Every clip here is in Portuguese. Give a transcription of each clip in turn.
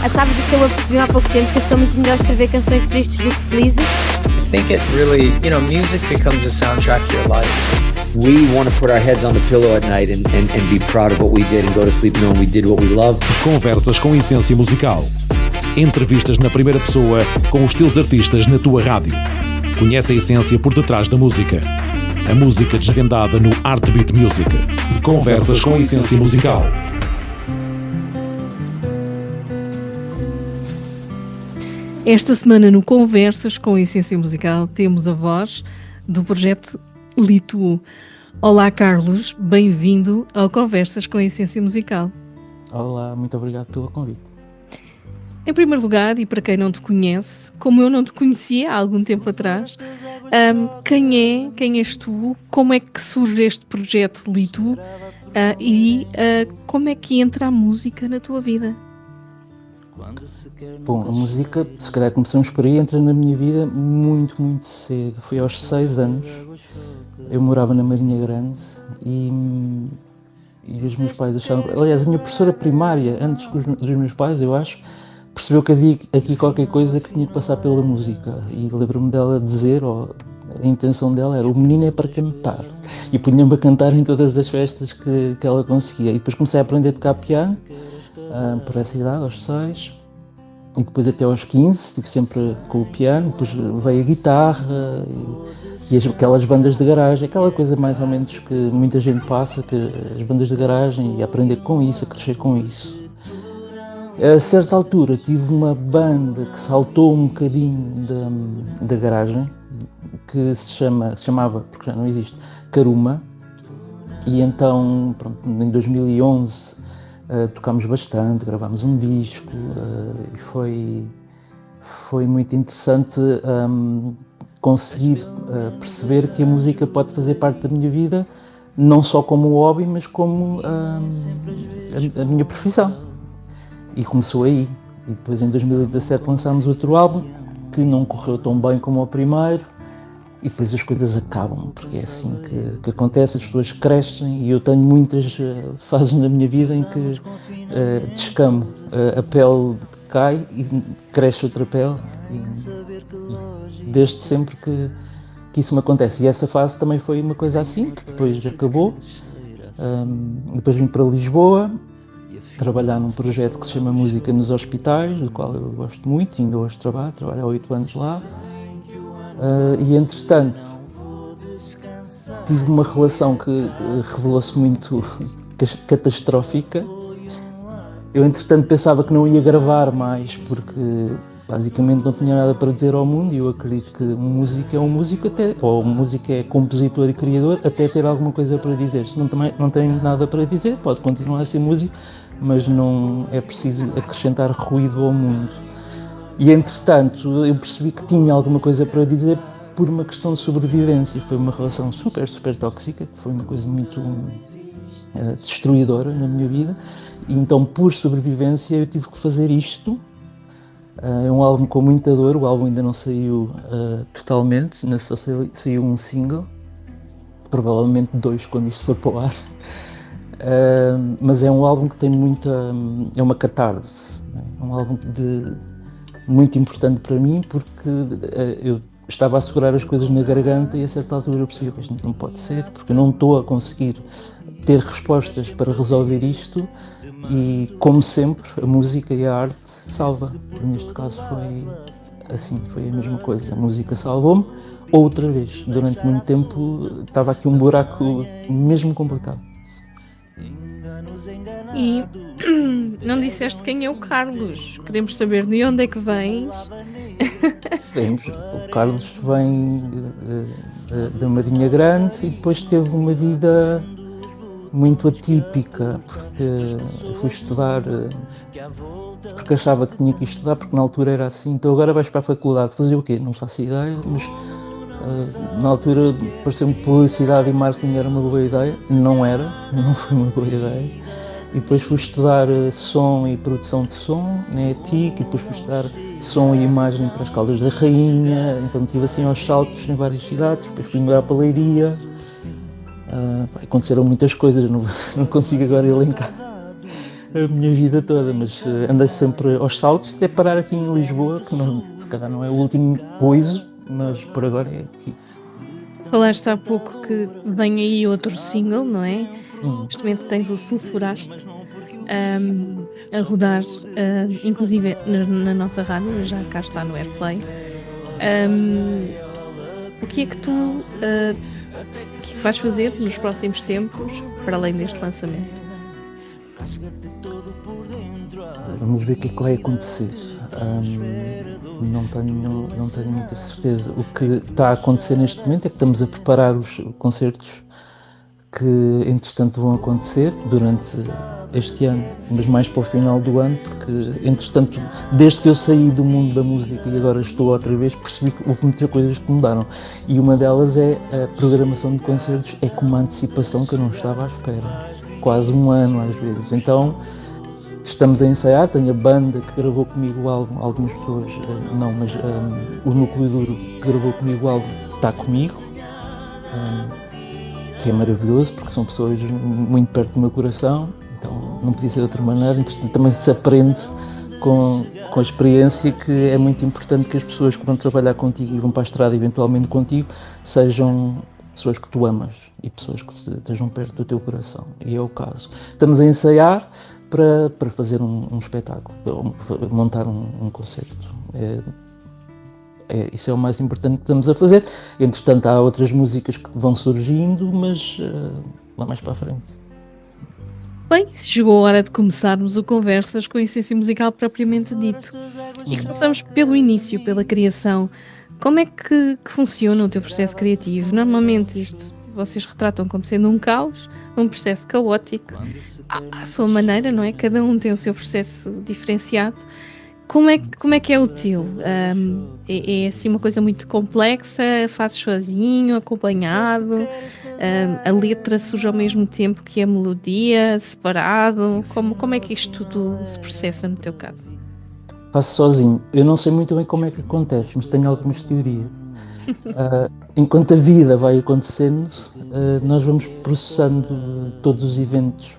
Sabes o que eu apercebi há pouco tempo? Que eu sou muito melhor a escrever canções tristes do que felizes. I think it really, music becomes a soundtrack to your life. We want to put our heads on the pillow at night and be proud of what we did and go to sleep knowing we did what we love. Conversas com Essência Musical. Entrevistas na primeira pessoa com os teus artistas na tua rádio. Conhece a essência por detrás da música. A música desvendada no Heartbeat Music. Conversas com Essência Musical. Esta semana no Conversas com Essência Musical temos a voz do projeto Litu. Olá Carlos, bem-vindo ao Conversas com Essência Musical. Olá, muito obrigado pelo convite. Em primeiro lugar, e para quem não te conhece, como eu não te conhecia há algum tempo atrás, quem és tu, como é que surge este projeto Litu e como é que entra a música na tua vida? Bom, a música, se calhar começamos por aí, entra na minha vida muito, muito cedo. Foi aos 6 anos, eu morava na Marinha Grande e os meus pais achavam... Aliás, a minha professora primária, antes dos meus pais, eu acho, percebeu que havia aqui qualquer coisa que tinha de passar pela música. E lembro-me dela dizer, ou a intenção dela era, o menino é para cantar. E punha-me a cantar em todas as festas que ela conseguia. E depois comecei a aprender a tocar piano, por essa idade, aos 6. E depois até aos 15, estive sempre com o piano, depois veio a guitarra e aquelas bandas de garagem, aquela coisa mais ou menos que muita gente passa, que as bandas de garagem, e aprender com isso, a crescer com isso. A certa altura tive uma banda que saltou um bocadinho da garagem, que se chamava, porque já não existe, Karuma, e então, pronto, em 2011, tocámos bastante, gravámos um disco e foi muito interessante conseguir perceber que a música pode fazer parte da minha vida, não só como hobby, mas como a minha profissão. E começou aí. E depois em 2017 lançámos outro álbum, que não correu tão bem como o primeiro. E depois as coisas acabam, porque é assim que acontece, as pessoas crescem e eu tenho muitas fases na minha vida em que descamo, a pele cai e cresce outra pele e desde sempre que isso me acontece. E essa fase também foi uma coisa assim, que depois acabou. Depois vim para Lisboa trabalhar num projeto que se chama Música nos Hospitais, do qual eu gosto muito e ainda hoje trabalho há 8 anos lá. E entretanto tive uma relação que revelou-se muito catastrófica. Eu entretanto pensava que não ia gravar mais porque basicamente não tinha nada para dizer ao mundo, e eu acredito que um músico é um músico ou um músico é compositor e criador até ter alguma coisa para dizer. Se não tem nada para dizer, pode continuar a ser músico, mas não é preciso acrescentar ruído ao mundo. E entretanto eu percebi que tinha alguma coisa para dizer por uma questão de sobrevivência. Foi uma relação super, super tóxica, foi uma coisa muito destruidora na minha vida, e então por sobrevivência eu tive que fazer isto. É um álbum com muita dor, o álbum ainda não saiu totalmente, ainda só saiu um single, provavelmente 2 quando isto for para o ar. Mas é um álbum que tem é uma catarse, né? É um álbum muito importante para mim, porque eu estava a segurar as coisas na garganta e a certa altura eu percebi que isto não pode ser, porque eu não estou a conseguir ter respostas para resolver isto, e como sempre a música e a arte salva. Neste caso foi a mesma coisa, a música salvou-me outra vez. Durante muito tempo estava aqui um buraco mesmo complicado. E não disseste quem é o Carlos. Queremos saber de onde é que vens. O Carlos vem da Marinha Grande e depois teve uma vida muito atípica, porque eu fui estudar porque achava que tinha que estudar, porque na altura era assim. Então agora vais para a faculdade fazer o quê? Não faço ideia, mas na altura pareceu-me que publicidade e marketing era uma boa ideia. Não foi uma boa ideia. E depois fui estudar som e produção de som na ETIC, e depois fui estudar som e imagem para as Caldas da Rainha. Então estive assim aos saltos em várias cidades. Depois fui morar para Leiria. Aconteceram muitas coisas, não consigo agora elencar. a minha vida toda, mas andei sempre aos saltos até parar aqui em Lisboa, que não, se calhar não é o último poiso, mas por agora é aqui. Falaste há pouco que vem aí outro single, não é? Neste momento tens o Sulfuraste a rodar, inclusive na nossa rádio, já cá está no Airplay. O que é que tu que vais fazer nos próximos tempos, para além deste lançamento? Vamos ver o que é que vai acontecer. Não tenho muita certeza. O que está a acontecer neste momento é que estamos a preparar os concertos que, entretanto, vão acontecer durante este ano, mas mais para o final do ano, porque, entretanto, desde que eu saí do mundo da música e agora estou outra vez, percebi que houve muitas coisas que mudaram. E uma delas é a programação de concertos, é com uma antecipação que eu não estava à espera. Quase um ano, às vezes. Então, estamos a ensaiar, tenho a banda que gravou comigo o álbum, algumas pessoas não, mas o núcleo duro que gravou comigo o álbum está comigo, que é maravilhoso porque são pessoas muito perto do meu coração, então não podia ser de outra maneira. Entretanto, também se aprende com a experiência que é muito importante que as pessoas que vão trabalhar contigo e vão para a estrada eventualmente contigo sejam pessoas que tu amas e pessoas que estejam perto do teu coração, e é o caso. Estamos a ensaiar para fazer um espetáculo, montar um concerto. Isso é o mais importante que estamos a fazer. Entretanto, há outras músicas que vão surgindo, mas lá mais para a frente. Bem, chegou a hora de começarmos o Conversas com a essência musical propriamente dito. E começamos pelo início, pela criação. Como é que funciona o teu processo criativo? Normalmente isto vocês retratam como sendo um caos, um processo caótico, à sua maneira, não é? Cada um tem o seu processo diferenciado. Como é que é o teu? É assim uma coisa muito complexa? Fazes sozinho, acompanhado? A letra surge ao mesmo tempo que a melodia, separado? Como é que isto tudo se processa no teu caso? Faço sozinho. Eu não sei muito bem como é que acontece, mas tenho algumas teorias. Enquanto a vida vai acontecendo, nós vamos processando todos os eventos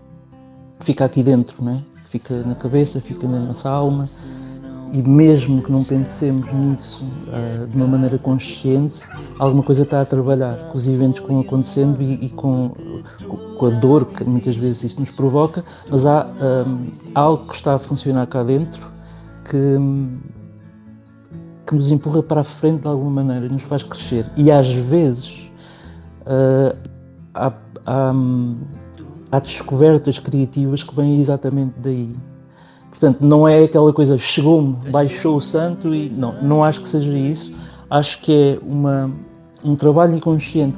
que fica aqui dentro, não é? Fica na cabeça, fica na nossa alma, e mesmo que não pensemos nisso de uma maneira consciente, alguma coisa está a trabalhar com os eventos que vão acontecendo e com a dor que muitas vezes isso nos provoca, mas há algo que está a funcionar cá dentro que nos empurra para a frente de alguma maneira, nos faz crescer. E às vezes há descobertas criativas que vêm exatamente daí. Portanto, não é aquela coisa, chegou-me, baixou o santo e... Não acho que seja isso. Acho que é um trabalho inconsciente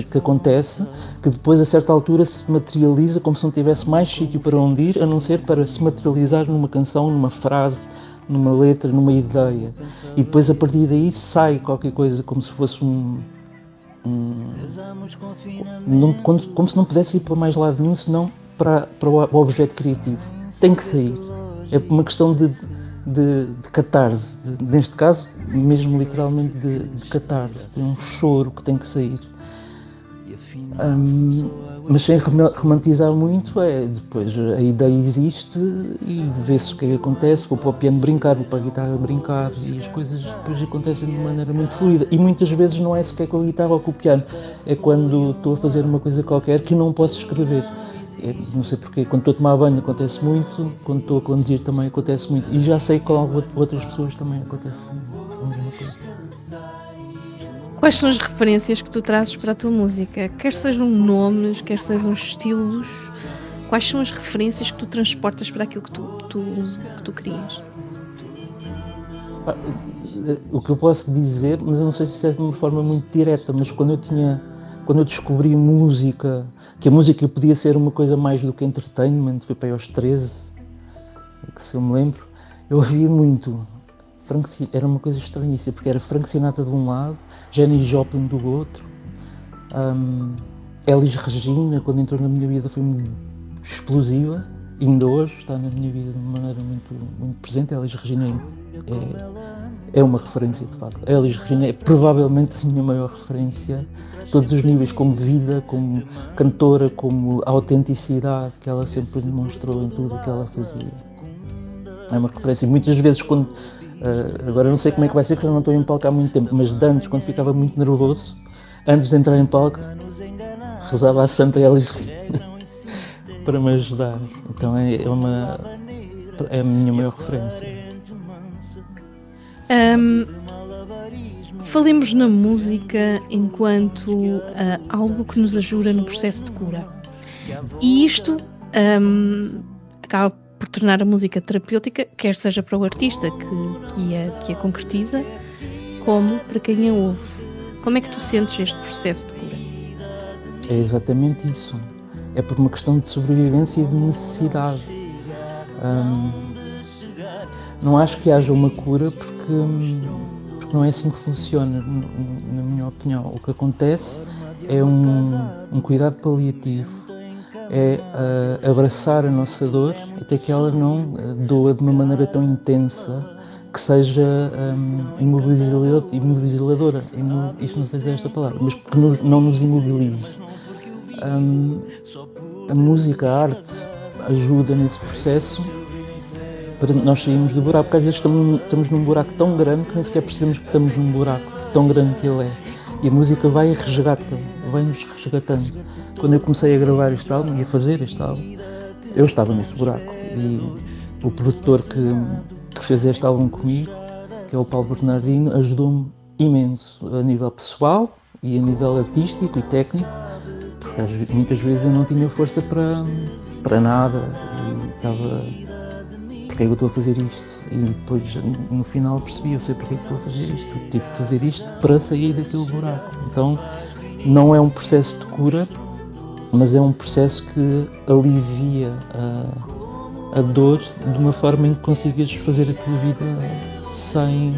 que acontece, que depois a certa altura se materializa como se não tivesse mais sítio para onde ir, a não ser para se materializar numa canção, numa frase, numa letra, numa ideia. E depois a partir daí sai qualquer coisa como se fosse como se não pudesse ir para mais lado nenhum, senão para o objeto criativo. Tem que sair. É uma questão de catarse, neste caso, mesmo literalmente de catarse, de um choro que tem que sair. Mas sem romantizar muito, depois a ideia existe e vê-se o que é que acontece. Vou para o piano brincar, vou para a guitarra brincar, e as coisas depois acontecem de uma maneira muito fluida. E muitas vezes não é sequer com a guitarra ou com o piano, é quando estou a fazer uma coisa qualquer que não posso escrever. Não sei porquê, quando estou a tomar banho acontece muito, quando estou a conduzir também acontece muito, e já sei que com outras pessoas também acontece a mesma coisa. Quais são as referências que tu trazes para a tua música? Quer sejam nomes, quer sejam estilos, quais são as referências que tu transportas para aquilo que tu crias? O que eu posso dizer, mas eu não sei se isso é de uma forma muito direta, mas quando eu descobri música, que a música podia ser uma coisa mais do que entertainment, foi para aí aos 13, que se eu me lembro, eu ouvia muito. Era uma coisa estranhíssima, porque era Frank Sinatra de um lado, Janis Joplin do outro, Elis Regina, quando entrou na minha vida, foi explosiva, ainda hoje está na minha vida de uma maneira muito presente. Elis Regina é uma referência, de facto. Elis Regina é provavelmente a minha maior referência a todos os níveis, como vida, como cantora, como autenticidade que ela sempre demonstrou em tudo o que ela fazia. É uma referência. E muitas vezes, quando agora não sei como é que vai ser, porque eu não estou em palco há muito tempo, mas de antes, quando ficava muito nervoso, antes de entrar em palco, rezava a Santa Elis Regina para me ajudar. Então é a minha maior referência. Falemos na música enquanto algo que nos ajuda no processo de cura. E isto acaba por tornar a música terapêutica, quer seja para o artista que a concretiza, como para quem a ouve. Como é que tu sentes este processo de cura? É exatamente isso. É por uma questão de sobrevivência e de necessidade. Não acho que haja uma cura porque não é assim que funciona, na minha opinião. O que acontece é um cuidado paliativo, é abraçar a nossa dor até que ela não doa de uma maneira tão intensa que seja imobilizadora. Isto não sei dizer esta palavra, mas que não nos imobilize. A música, a arte ajuda nesse processo para nós sairmos do buraco, porque às vezes estamos num buraco tão grande que nem sequer percebemos que estamos num buraco tão grande que ele é. E a música vai e resgata, vai-nos resgatando. Quando eu comecei a gravar este álbum e a fazer este álbum, eu estava nesse buraco. E o produtor que fez este álbum comigo, que é o Paulo Bernardino, ajudou-me imenso a nível pessoal e a nível artístico e técnico, porque muitas vezes eu não tinha força para nada e estava... Porque é que eu estou a fazer isto? E depois, no final, percebi, eu sei porque é que estou a fazer isto. Eu tive que fazer isto para sair daquele buraco. Então, não é um processo de cura, mas é um processo que alivia a dor de uma forma em que consigas fazer a tua vida sem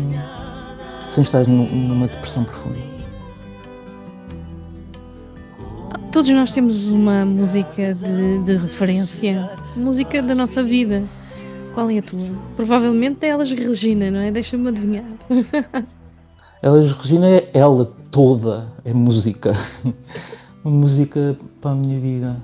estar numa depressão profunda. Todos nós temos uma música de referência, música da nossa vida. Qual é a tua? Provavelmente é Elis Regina, não é? Deixa-me adivinhar. Elis Regina é ela toda, é música. Uma música para a minha vida.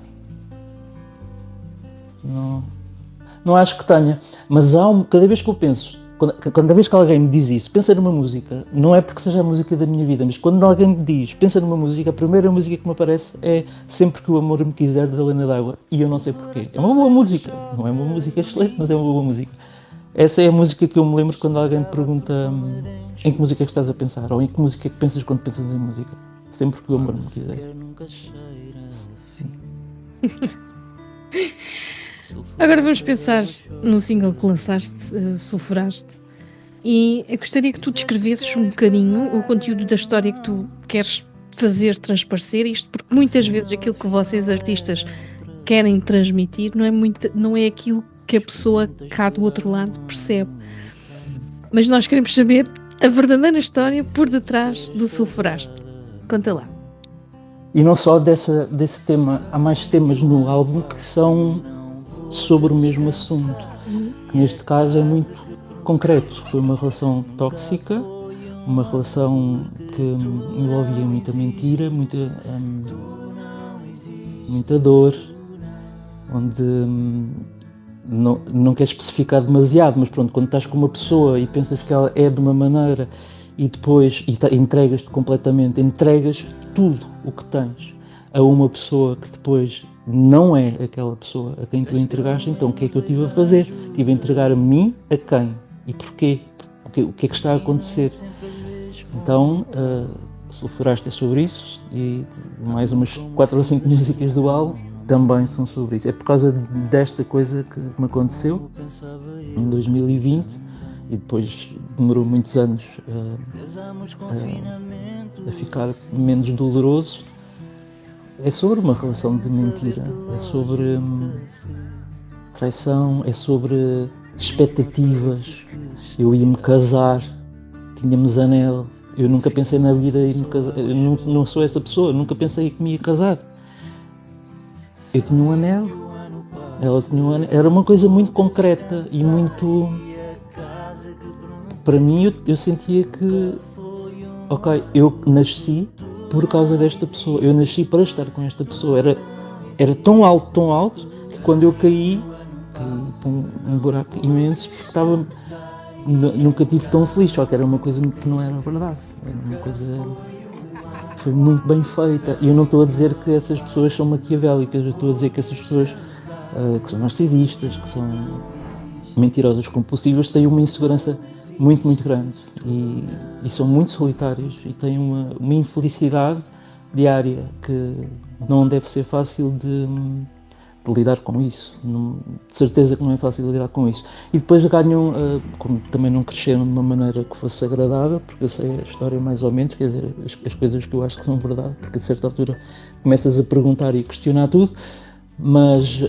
Não acho que tenha, mas cada vez que eu penso, cada vez que alguém me diz isso, pensa numa música, não é porque seja a música da minha vida, mas quando alguém me diz, pensa numa música, a primeira música que me aparece é Sempre que o Amor Me Quiser, da Helena d'Água, e eu não sei porquê. É uma boa música, não é uma música excelente, mas é uma boa música. Essa é a música que eu me lembro quando alguém me pergunta em que música é que estás a pensar, ou em que música é que pensas quando pensas em música. Sempre que o Amor Me Quiser. Agora vamos pensar no single que lançaste, Sulfuraste, e eu gostaria que tu descrevesses um bocadinho o conteúdo da história que tu queres fazer transparecer, isto porque muitas vezes aquilo que vocês artistas querem transmitir não é aquilo que a pessoa cá do outro lado percebe, mas nós queremos saber a verdadeira história por detrás do Sulfuraste. Conta lá. E não só desse tema, há mais temas no álbum que são sobre o mesmo assunto, que neste caso é muito concreto. Foi uma relação tóxica, uma relação que envolvia muita mentira, muita dor, onde não quero especificar demasiado, mas pronto, quando estás com uma pessoa e pensas que ela é de uma maneira e depois entregas-te completamente, entregas tudo o que tens a uma pessoa que depois não é aquela pessoa a quem tu entregaste, então o que é que eu tive a fazer? Tive a entregar a mim a quem? E porquê? O que é que está a acontecer? Então, Sulfuraste é sobre isso e mais umas 4 ou 5 músicas do álbum também são sobre isso. É por causa desta coisa que me aconteceu em 2020 e depois demorou muitos anos a ficar menos doloroso. É sobre uma relação de mentira, é sobre traição, é sobre expectativas. Eu ia-me casar, tínhamos anel, eu nunca pensei na vida em me casar, eu não sou essa pessoa, nunca pensei que me ia casar. Eu tinha um anel Ela tinha um ano, era uma coisa muito concreta e muito... Para mim, eu sentia que, ok, eu nasci por causa desta pessoa, eu nasci para estar com esta pessoa. Era tão alto, que quando eu caí para um buraco imenso, porque estava... Nunca tive tão feliz, só que era uma coisa que não era verdade. Era uma coisa... Foi muito bem feita. E eu não estou a dizer que essas pessoas são maquiavélicas, eu estou a dizer que essas pessoas que são narcisistas, que são mentirosas compulsivas, têm uma insegurança muito, muito grande e são muito solitários e têm uma infelicidade diária que não deve ser fácil de lidar com isso. De certeza que não é fácil de lidar com isso. E depois ganham, como também não cresceram de uma maneira que fosse agradável, porque eu sei a história mais ou menos, quer dizer, as coisas que eu acho que são verdade, porque a certa altura começas a perguntar e a questionar tudo, mas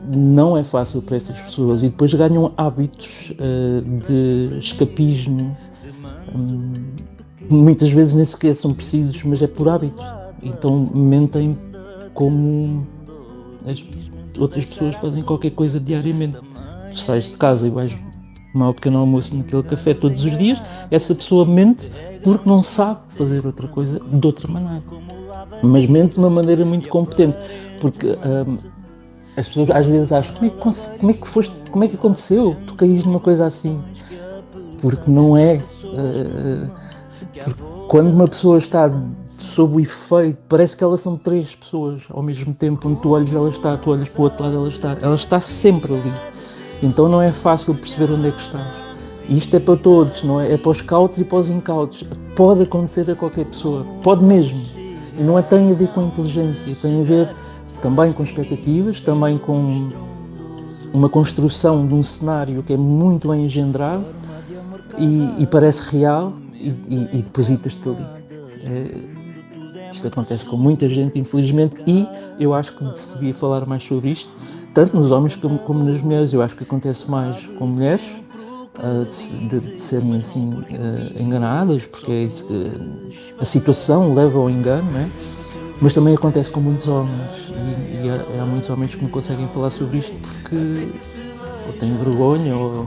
não é fácil para essas pessoas. E depois ganham hábitos de escapismo, muitas vezes nem sequer são precisos, mas é por hábito. Então mentem como as outras pessoas fazem qualquer coisa diariamente. Tu sais de casa e vais tomar um pequeno almoço naquele café todos os dias, essa pessoa mente porque não sabe fazer outra coisa de outra maneira. Mas mente de uma maneira muito competente, porque as pessoas às vezes acham, como é que aconteceu? Tu caíste numa coisa assim. Porque não é. Porque quando uma pessoa está sob o efeito, parece que elas são três pessoas ao mesmo tempo. Onde tu olhas, ela está, tu olhas para o outro lado, ela está sempre ali. Então não é fácil perceber onde é que estás. E isto é para todos, não é? É para os cautos e para os incautos. Pode acontecer a qualquer pessoa, pode mesmo. E não tem a ver com inteligência, tem a ver também com expectativas, também com uma construção de um cenário que é muito bem engendrado e parece real e depositas-te ali. Isto acontece com muita gente, infelizmente, e eu acho que se devia falar mais sobre isto, tanto nos homens como nas mulheres. Eu acho que acontece mais com mulheres, de serem assim enganadas, porque é isso que a situação leva ao engano, não é? Mas também acontece com muitos homens e há muitos homens que não conseguem falar sobre isto porque ou têm vergonha ou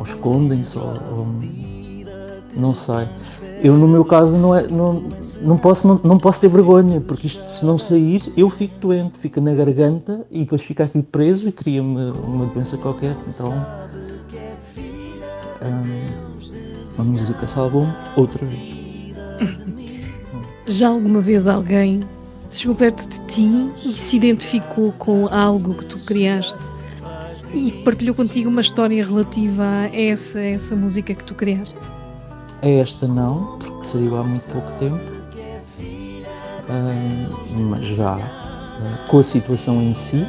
escondem-se ou não sei. Eu no meu caso não posso ter vergonha, porque isto, se não sair, eu fico doente, fica na garganta e depois fica aqui preso e cria-me uma doença qualquer. Então a música salvou-me outra vez. Já alguma vez alguém chegou perto de ti e se identificou com algo que tu criaste e partilhou contigo uma história relativa a essa música que tu criaste? Esta não, porque saiu há muito pouco tempo, mas já com a situação em si,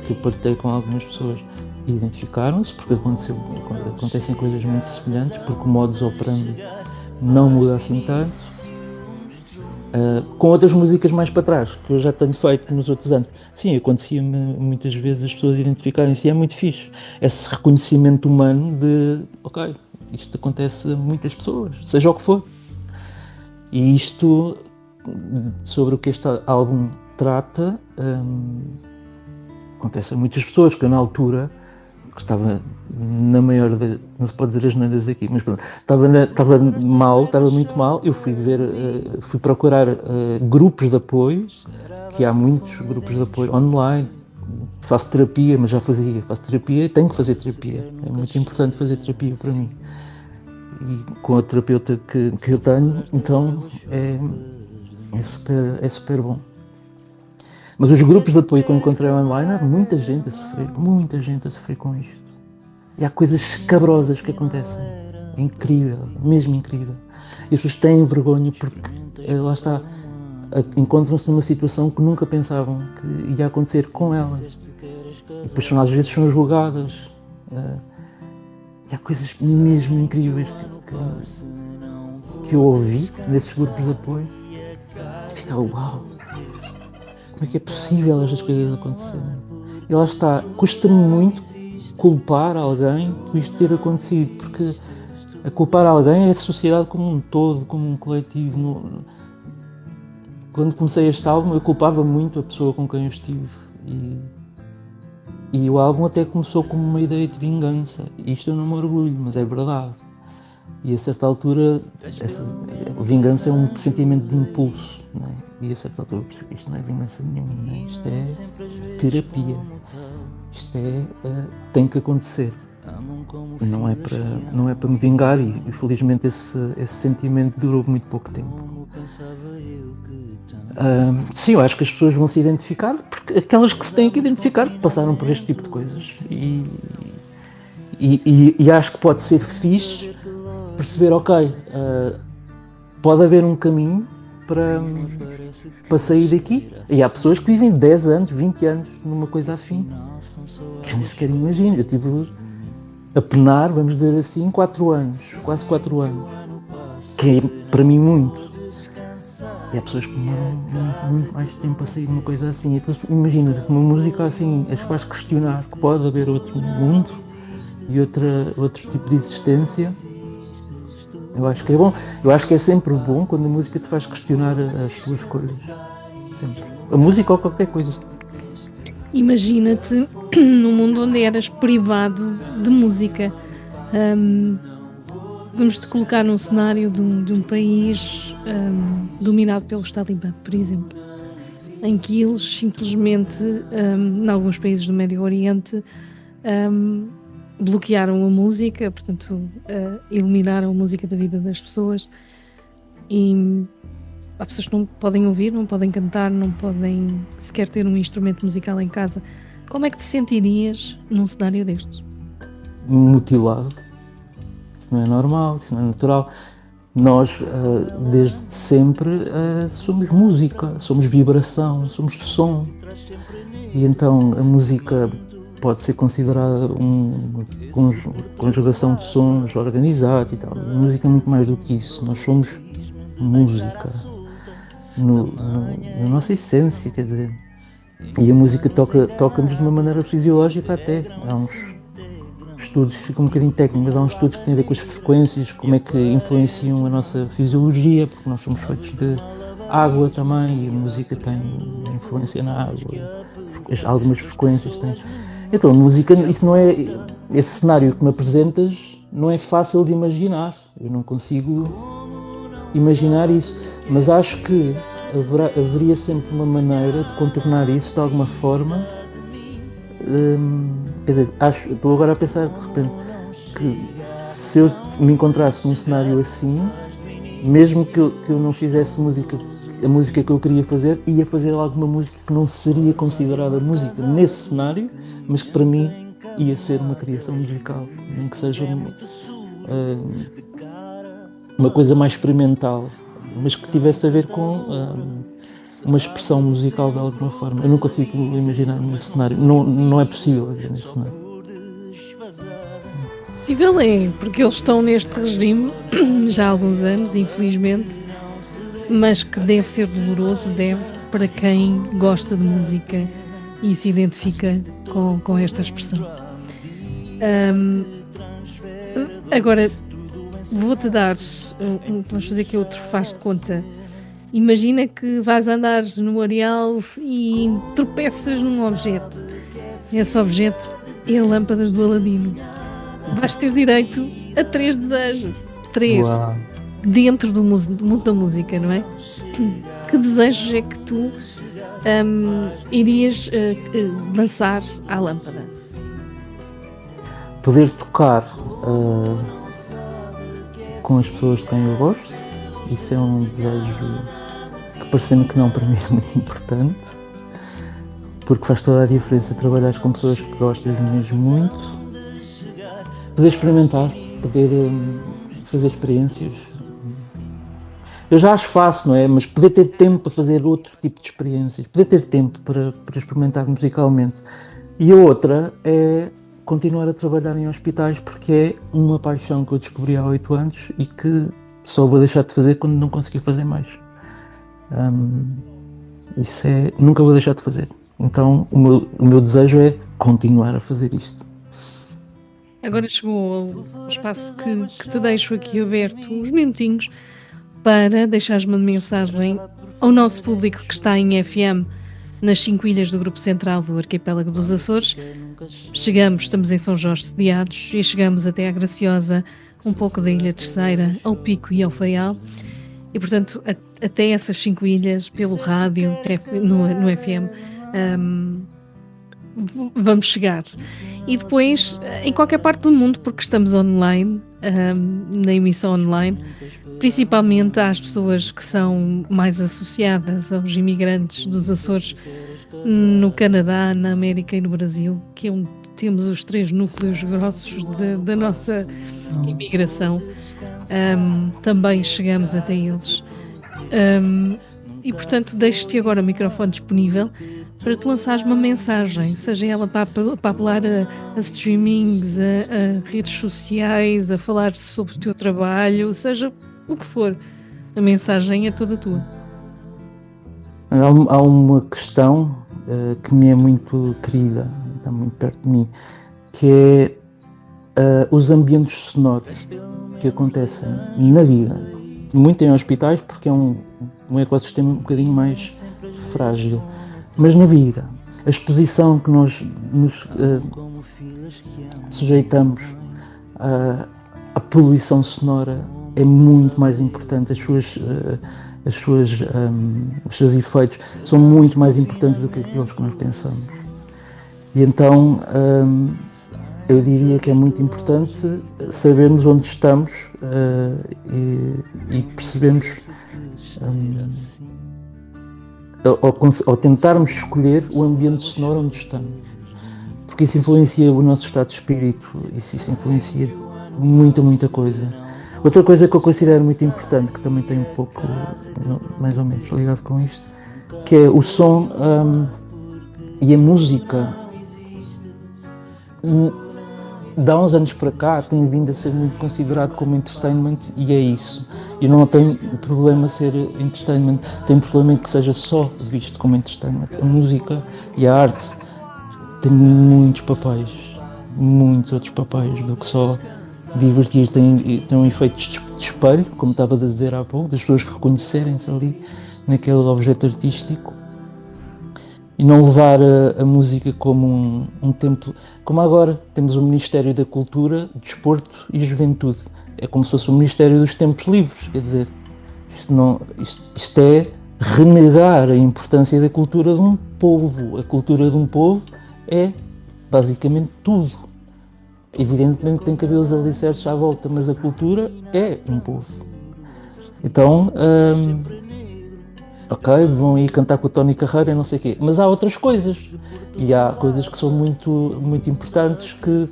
que eu partilhei com algumas pessoas, identificaram-se, porque acontecem coisas muito semelhantes, porque o modus operandi não muda assim tanto. Com outras músicas mais para trás, que eu já tenho feito nos outros anos. Sim, acontecia-me muitas vezes as pessoas identificarem-se e é muito fixe. Esse reconhecimento humano de, ok, isto acontece a muitas pessoas, seja o que for. E isto, sobre o que este álbum trata, acontece a muitas pessoas, que eu na altura estava na maior, não se pode dizer as neiras aqui, mas pronto, estava muito mal. Eu fui procurar grupos de apoio, que há muitos grupos de apoio online. Faço terapia, mas faço terapia e tenho que fazer terapia. É muito importante fazer terapia para mim. E com a terapeuta que eu tenho, então é super bom. Mas os grupos de apoio que eu encontrei online, há muita gente a sofrer com isto. E há coisas escabrosas que acontecem. É incrível, mesmo incrível. E as pessoas têm vergonha porque, lá está, encontram-se numa situação que nunca pensavam que ia acontecer com elas. E depois às vezes são julgadas. E há coisas mesmo incríveis que eu ouvi nesses grupos de apoio. E fica, uau! Como é que é possível estas coisas acontecerem? E lá está, custa-me muito culpar alguém por isto ter acontecido, porque a culpar alguém é a sociedade como um todo, como um coletivo. quando comecei este álbum eu culpava muito a pessoa com quem eu estive e o álbum até começou como uma ideia de vingança. Isto eu não me orgulho, mas é verdade. E a certa altura, a vingança é um sentimento de impulso, não é? E a certa altura, isto não é vingança nenhuma, não é? Isto é terapia. Isto tem que acontecer. Não é para me vingar e felizmente esse sentimento durou muito pouco tempo. Sim, eu acho que as pessoas vão se identificar, porque aquelas que se têm que identificar passaram por este tipo de coisas. E acho que pode ser fixe perceber, ok, pode haver um caminho para sair daqui. E há pessoas que vivem 10 anos, 20 anos numa coisa assim, que eu nem sequer imagino. Eu estive a penar, vamos dizer assim, 4 anos, quase 4 anos, que é para mim muito. E há pessoas que demoram muito mais tempo a sair de uma coisa assim. Então, imagina, uma música assim as faz questionar que pode haver outro mundo e outro tipo de existência. Eu acho que é bom. Eu acho que é sempre bom quando a música te faz questionar as tuas escolhas. Sempre. A música ou qualquer coisa. Imagina-te num mundo onde eras privado de música. Vamos-te colocar num cenário de um país dominado pelos talibã, por exemplo, em que eles simplesmente, em alguns países do Médio Oriente, bloquearam a música, portanto, eliminaram a música da vida das pessoas e há pessoas que não podem ouvir, não podem cantar, não podem sequer ter um instrumento musical em casa. Como é que te sentirias num cenário destes? Mutilado. Isso não é normal, isso não é natural. Nós, desde sempre, somos música, somos vibração, somos som. E então a música pode ser considerada uma conjugação de sons organizados e tal. A música é muito mais do que isso. Nós somos música, na nossa essência, quer dizer. E a música toca-nos de uma maneira fisiológica até. Há uns estudos, fica um bocadinho técnico, mas há uns estudos que têm a ver com as frequências, como é que influenciam a nossa fisiologia, porque nós somos feitos de água também, e a música tem influência na água, algumas frequências têm. Então a música, isso não é, esse cenário que me apresentas não é fácil de imaginar, eu não consigo imaginar isso, mas acho que haveria sempre uma maneira de contornar isso de alguma forma. Quer dizer, estou agora a pensar de repente que se eu me encontrasse num cenário assim, mesmo que eu não fizesse a música que eu queria fazer, ia fazer alguma música que não seria considerada música nesse cenário, mas que para mim ia ser uma criação musical, nem que seja uma coisa mais experimental, mas que tivesse a ver com uma expressão musical de alguma forma. Eu não consigo imaginar nesse cenário, não é possível haver nesse cenário. Possível é, porque eles estão neste regime já há alguns anos, infelizmente, mas que deve ser doloroso, para quem gosta de música e se identifica com esta expressão. Agora, vou-te dar, vamos fazer aqui outro faz de conta. Imagina que vais andar no areal e tropeças num objeto. Esse objeto é a lâmpada do Aladino. Vais ter direito a 3 desejos. 3. Uau. Dentro do mundo da música, não é? Que desejos é que tu irias lançar à lâmpada? Poder tocar com as pessoas de quem eu gosto, isso é um desejo que, parecendo que não, para mim é muito importante, porque faz toda a diferença trabalhar com pessoas que gostas mesmo muito. Poder experimentar, poder fazer experiências. Eu já acho fácil, não é? Mas poder ter tempo para fazer outro tipo de experiências, poder ter tempo para experimentar musicalmente. E a outra é continuar a trabalhar em hospitais, porque é uma paixão que eu descobri há 8 anos e que só vou deixar de fazer quando não conseguir fazer mais. Nunca vou deixar de fazer. Então o meu desejo é continuar a fazer isto. Agora chegou o espaço que te deixo aqui aberto, uns minutinhos, para deixares uma mensagem ao nosso público que está em FM nas 5 ilhas do Grupo Central do Arquipélago dos Açores. Estamos em São Jorge sediados e chegamos até à Graciosa, um pouco da Ilha Terceira, ao Pico e ao Faial. E, portanto, até essas 5 ilhas, pelo rádio, no FM, vamos chegar. E depois, em qualquer parte do mundo, porque estamos online, na emissão online, principalmente às pessoas que são mais associadas aos imigrantes dos Açores, no Canadá, na América e no Brasil, que é onde temos os 3 núcleos grossos da nossa imigração. Também chegamos até eles. E, portanto, deixo-te agora o microfone disponível para te lançares uma mensagem, seja ela para apelar a streamings, a redes sociais, a falar sobre o teu trabalho, seja o que for. A mensagem é toda tua. Há uma questão que me é muito querida, está muito perto de mim, que é os ambientes sonoros que acontecem na vida, muito em hospitais, porque é um ecossistema um bocadinho mais frágil, mas na vida, a exposição que nós nos sujeitamos à poluição sonora é muito mais importante. Os seus efeitos são muito mais importantes do que aqueles que nós pensamos. E então eu diria que é muito importante sabermos onde estamos e percebermos, ou tentarmos escolher o ambiente sonoro onde estamos, porque isso influencia o nosso estado de espírito, isso influencia muita coisa. Outra coisa que eu considero muito importante, que também tem um pouco, mais ou menos, ligado com isto, que é o som e a música. De há uns anos para cá tem vindo a ser muito considerado como entertainment, e é isso. E não tem problema ser entertainment, tem problema em que seja só visto como entertainment. A música e a arte têm muitos papéis, muitos outros papéis do que só divertir. Tem um efeito de espelho, como estavas a dizer há pouco, das pessoas reconhecerem-se ali naquele objeto artístico, e não levar a música como um templo, como agora temos o Ministério da Cultura, Desporto e Juventude. É como se fosse o Ministério dos Tempos Livres, quer dizer, isto é renegar a importância da cultura de um povo. A cultura de um povo é basicamente tudo. Evidentemente tem que haver os alicerces à volta, mas a cultura é um povo. Então, ok, vão aí cantar com o Tony Carreira e não sei o quê, mas há outras coisas, e há coisas que são muito importantes que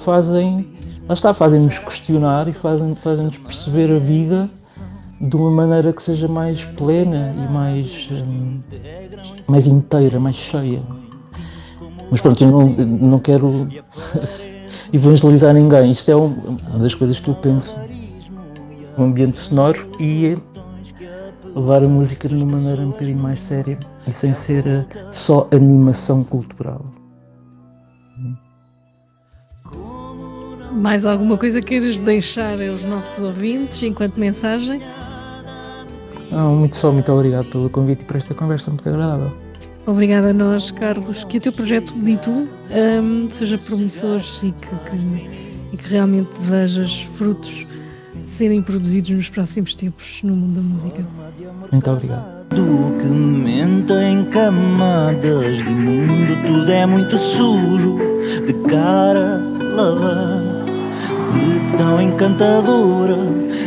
fazem-nos questionar e fazem-nos perceber a vida de uma maneira que seja mais plena e mais inteira, mais cheia. Mas pronto, eu não quero evangelizar ninguém. Isto é uma das coisas que eu penso no ambiente sonoro, e levar a música de uma maneira um bocadinho mais séria e sem ser só animação cultural. Mais alguma coisa queiras deixar aos nossos ouvintes enquanto mensagem? Não, muito obrigado pelo convite e por esta conversa muito agradável. Obrigada a nós, Carlos, que o teu projeto Litu seja promissor e que realmente vejas frutos serem produzidos nos próximos tempos no mundo da música. Muito obrigado. Do que mente em camadas de mundo, tudo é muito sujo, de cara lavada, de tão encantadora,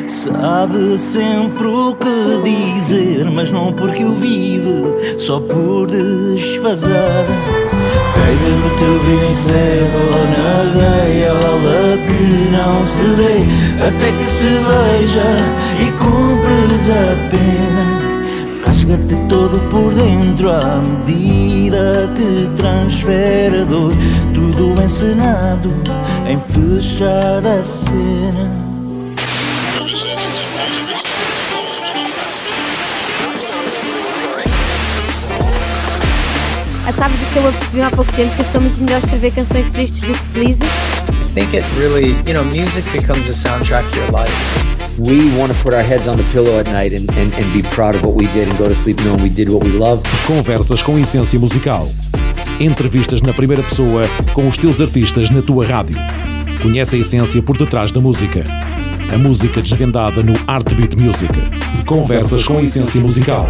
sabe sempre o que dizer, mas não porque o vive, só por desfazer. Pega no teu brilho em céu, na gaiola que não se vê, até que se veja e cumpres a pena. Rasga-te todo por dentro à medida que transfere a dor, tudo encenado em fechada cena. Sabes o que eu apercebi há pouco tempo? Que eu sou muito melhor a escrever canções tristes do que felizes. I think it really, music becomes a soundtrack to your life. We want to put our heads on the pillow at night and be proud of what we did and go to sleep knowing we did what we love. Conversas com essência musical. Entrevistas na primeira pessoa com os teus artistas na tua rádio. Conhece a essência por detrás da música. A música desvendada no Heartbeat Music. Conversas com essência musical.